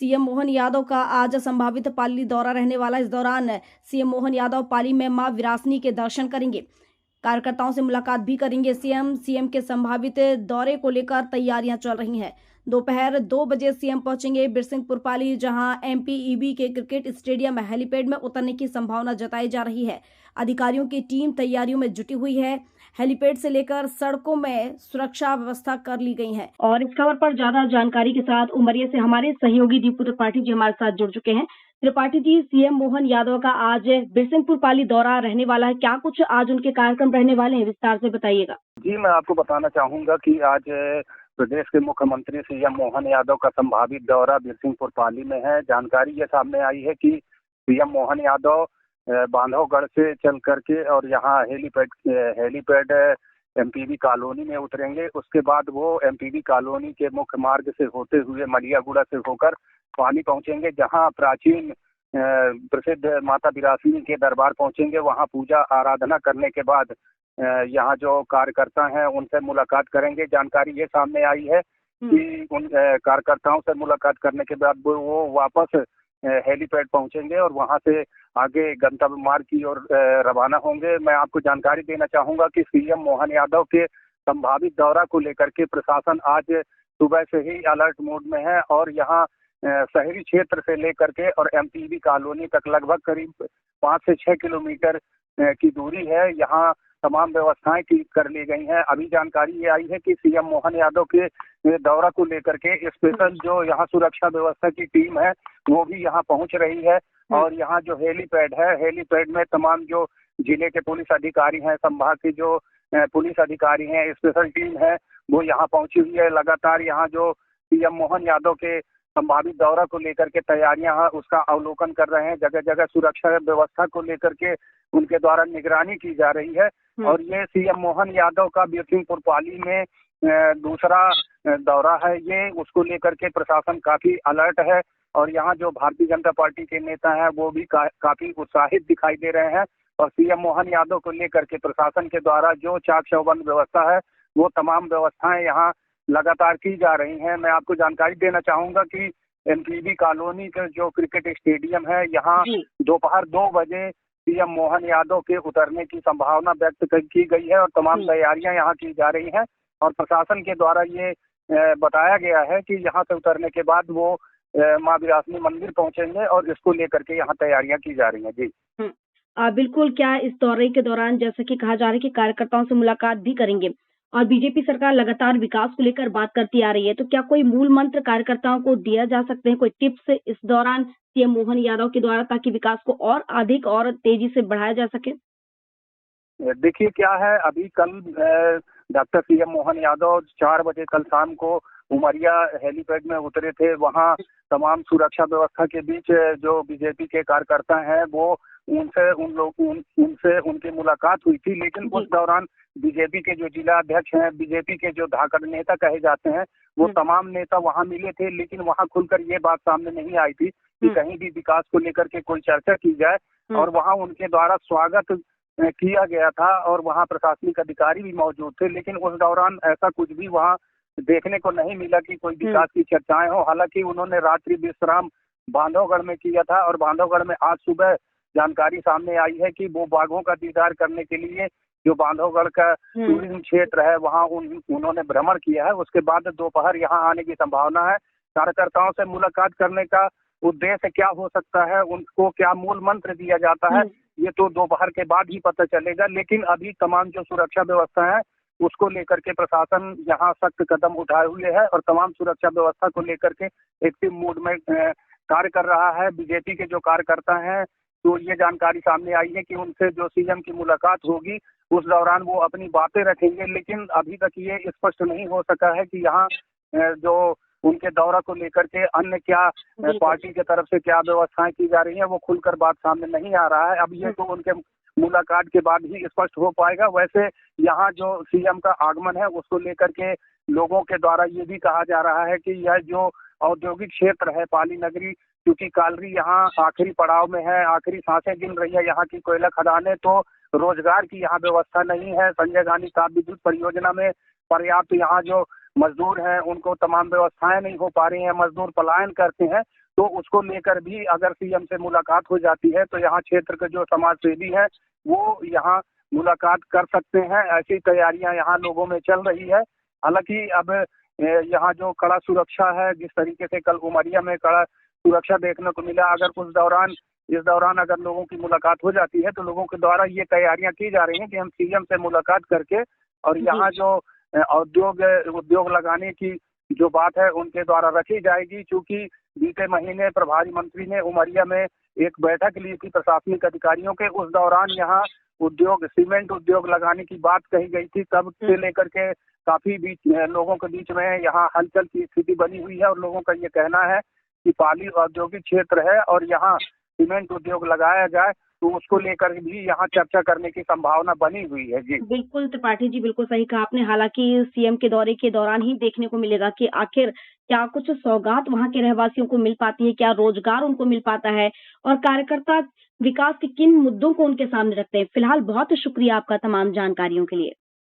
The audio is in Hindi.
सीएम मोहन यादव का आज संभावित पाली दौरा रहने वाला। इस दौरान सीएम मोहन यादव पाली में मां विरासनी के दर्शन करेंगे, कार्यकर्ताओं से मुलाकात भी करेंगे। सीएम के संभावित दौरे को लेकर तैयारियां चल रही हैं। दोपहर 2 बजे सीएम पहुंचेंगे बिरसिंहपुर पाली, जहां एमपीईबी के क्रिकेट स्टेडियम हेलीपैड में उतरने की संभावना जताई जा रही है। अधिकारियों की टीम तैयारियों में जुटी हुई है। हेलीपैड से लेकर सड़कों में सुरक्षा व्यवस्था कर ली गई है। और इस खबर पर ज्यादा जानकारी के साथ उमरिया से हमारे सहयोगी दीपू त्रिपाठी जी हमारे साथ जुड़ चुके हैं। त्रिपाठी जी, सीएम मोहन यादव का आज बिरसिंहपुर पाली दौरा रहने वाला है, क्या कुछ आज उनके कार्यक्रम रहने वाले हैं, विस्तार से बताइएगा। जी, मैं आपको बताना चाहूंगा कि आज प्रदेश के मुख्यमंत्री सीएम मोहन यादव का संभावित दौरा बिरसिंहपुर पाली में है। जानकारी ये सामने आई है कि सीएम मोहन यादव बांधवगढ़ से चल करके और यहाँ हेलीपैड एमपीबी कॉलोनी में उतरेंगे। उसके बाद वो एमपीबी कॉलोनी के मुख्य मार्ग से होते हुए मलियागुड़ा से होकर पाली पहुंचेंगे, जहां प्राचीन प्रसिद्ध माता विरासनी के दरबार पहुंचेंगे। वहां पूजा आराधना करने के बाद यहाँ जो कार्यकर्ता हैं उनसे मुलाकात करेंगे। जानकारी ये सामने आई है कि उन कार्यकर्ताओं से मुलाकात करने के बाद वो वापस हेलीपैड पहुंचेंगे और वहां से आगे गंतव्य मार्ग की ओर रवाना होंगे। मैं आपको जानकारी देना चाहूंगा कि सीएम मोहन यादव के संभावित दौरा को लेकर के प्रशासन आज सुबह से ही अलर्ट मोड में है और यहाँ शहरी क्षेत्र से लेकर के और एमपीबी कॉलोनी तक लगभग करीब 5 से 6 किलोमीटर की दूरी है। यहाँ तमाम व्यवस्थाएं कर ली गई हैं। अभी जानकारी ये आई है कि सीएम मोहन यादव के दौरा को लेकर के स्पेशल जो यहाँ सुरक्षा व्यवस्था की टीम है वो भी यहाँ पहुंच रही है और यहाँ जो हेलीपैड में तमाम जो जिले के पुलिस अधिकारी हैं, संभाग के जो पुलिस अधिकारी हैं, स्पेशल टीम है, वो यहाँ पहुंची हुई है। लगातार यहाँ जो सीएम मोहन यादव के संभावित दौरा को लेकर के तैयारियां हैं उसका अवलोकन कर रहे हैं। जगह जगह सुरक्षा व्यवस्था को लेकर के उनके द्वारा निगरानी की जा रही है और ये सीएम मोहन यादव का बिरसिंहपुर पाली में दूसरा दौरा है। ये उसको लेकर के प्रशासन काफी अलर्ट है और यहाँ जो भारतीय जनता पार्टी के नेता हैं वो भी काफी उत्साहित दिखाई दे रहे हैं और सीएम मोहन यादव को लेकर के प्रशासन के द्वारा जो चाक चौबंद व्यवस्था है वो तमाम व्यवस्थाएं यहाँ लगातार की जा रही हैं। मैं आपको जानकारी देना चाहूंगा कि एमपीबी कॉलोनी के जो क्रिकेट स्टेडियम है यहाँ दोपहर 2 बजे सीएम मोहन यादव के उतरने की संभावना व्यक्त की गई है और तमाम तैयारियां यहाँ की जा रही हैं और प्रशासन के द्वारा ये बताया गया है कि यहाँ से उतरने के बाद वो मां विरासनी मंदिर पहुंचेंगे और इसको लेकर के यहाँ तैयारियां की जा रही हैं। जी बिल्कुल, क्या इस दौरे के दौरान जैसे कि कहा जा रहा है कि कार्यकर्ताओं से मुलाकात भी करेंगे और बीजेपी सरकार लगातार विकास को लेकर बात करती आ रही है, तो क्या कोई मूल मंत्र कार्यकर्ताओं को दिया जा सकते हैं, कोई टिप्स इस दौरान सीएम मोहन यादव के द्वारा, ताकि विकास को और अधिक और तेजी से बढ़ाया जा सके? देखिए क्या है, अभी कल डॉक्टर सीएम मोहन यादव 4 बजे कल शाम को उमरिया हेलीपैड में उतरे थे। वहाँ तमाम सुरक्षा व्यवस्था के बीच जो बीजेपी के कार्यकर्ता हैं वो उनसे उनकी मुलाकात हुई थी, लेकिन उस दौरान बीजेपी के जो जिला अध्यक्ष हैं, बीजेपी के जो धाकड़ नेता कहे जाते हैं, वो तमाम नेता वहां मिले थे, लेकिन वहां खुलकर ये बात सामने नहीं आई थी कि कहीं भी विकास को लेकर के कोई चर्चा की जाए और वहां उनके द्वारा स्वागत किया गया था और वहां प्रशासनिक अधिकारी भी मौजूद थे, लेकिन उस दौरान ऐसा कुछ भी वहां देखने को नहीं मिला कि कोई विकास की चर्चाएं हो। हालांकि उन्होंने रात्रि विश्राम बांधवगढ़ में किया था और बांधवगढ़ में आज सुबह जानकारी सामने आई है कि वो बाघों का दीदार करने के लिए जो बांधवगढ़ का टूरिज्म क्षेत्र है वहाँ उन्होंने भ्रमण किया है। उसके बाद दोपहर यहाँ आने की संभावना है। कार्यकर्ताओं से मुलाकात करने का उद्देश्य क्या हो सकता है, उनको क्या मूल मंत्र दिया जाता है, ये तो दोपहर के बाद ही पता चलेगा। लेकिन अभी तमाम जो सुरक्षा व्यवस्था है उसको लेकर के प्रशासन यहाँ सख्त कदम उठाए हुए है और तमाम सुरक्षा व्यवस्था को लेकर के एक्टिव मोड में कार्य कर रहा है। बीजेपी के जो कार्यकर्ता हैं तो ये जानकारी सामने आई है कि उनसे जो सीएम की मुलाकात होगी उस दौरान वो अपनी बातें रखेंगे, लेकिन अभी तक ये स्पष्ट नहीं हो सका है कि यहाँ जो उनके दौरा को लेकर के अन्य क्या पार्टी की तरफ से क्या व्यवस्थाएं की जा रही हैं वो खुलकर बात सामने नहीं आ रहा है। अब ये तो उनके मुलाकात के बाद ही स्पष्ट हो पाएगा। वैसे यहाँ जो सीएम का आगमन है उसको लेकर के लोगों के द्वारा ये भी कहा जा रहा है कि यह जो औद्योगिक क्षेत्र है पाली नगरी, क्योंकि कालरी यहाँ आखिरी पड़ाव में है, आखिरी सांसें गिन रही है यहाँ की कोयला खदानें, तो रोजगार की यहाँ व्यवस्था नहीं है। संजय गांधी ताप विद्युत परियोजना में पर्याप्त यहाँ जो मजदूर हैं उनको तमाम व्यवस्थाएं नहीं हो पा रही हैं, मजदूर पलायन करते हैं। तो उसको लेकर भी अगर सीएम से मुलाकात हो जाती है तो यहाँ क्षेत्र के जो समाज सेवी हैं वो यहाँ मुलाकात कर सकते हैं। ऐसी तैयारियां यहाँ लोगों में चल रही है। हालांकि अब यहाँ जो कड़ा सुरक्षा है, जिस तरीके से कल उमरिया में कड़ा सुरक्षा देखने को मिला, अगर इस दौरान अगर लोगों की मुलाकात हो जाती है तो लोगों के द्वारा ये तैयारियां की जा रही हैं कि हम सीएम से मुलाकात करके और यहाँ जो उद्योग लगाने की जो बात है उनके द्वारा रखी जाएगी। क्योंकि बीते महीने प्रभारी मंत्री ने उमरिया में एक बैठक ली थी प्रशासनिक अधिकारियों के, उस दौरान यहाँ सीमेंट उद्योग लगाने की बात कही गई थी। तब से लेकर के काफी लोगों के बीच में यहाँ हलचल की स्थिति बनी हुई है और लोगों का ये कहना है कि पाली औद्योगिक क्षेत्र है और यहाँ सीमेंट उद्योग लगाया जाए, तो उसको लेकर भी यहाँ चर्चा करने की संभावना बनी हुई है। जी बिल्कुल त्रिपाठी जी, बिल्कुल सही कहा आपने। हालांकि सीएम के दौरे के दौरान ही देखने को मिलेगा कि आखिर क्या कुछ सौगात वहां के रहवासियों को मिल पाती है, क्या रोजगार उनको मिल पाता है और कार्यकर्ता विकास के किन मुद्दों को उनके सामने रखते हैं। फिलहाल बहुत शुक्रिया आपका तमाम जानकारियों के लिए।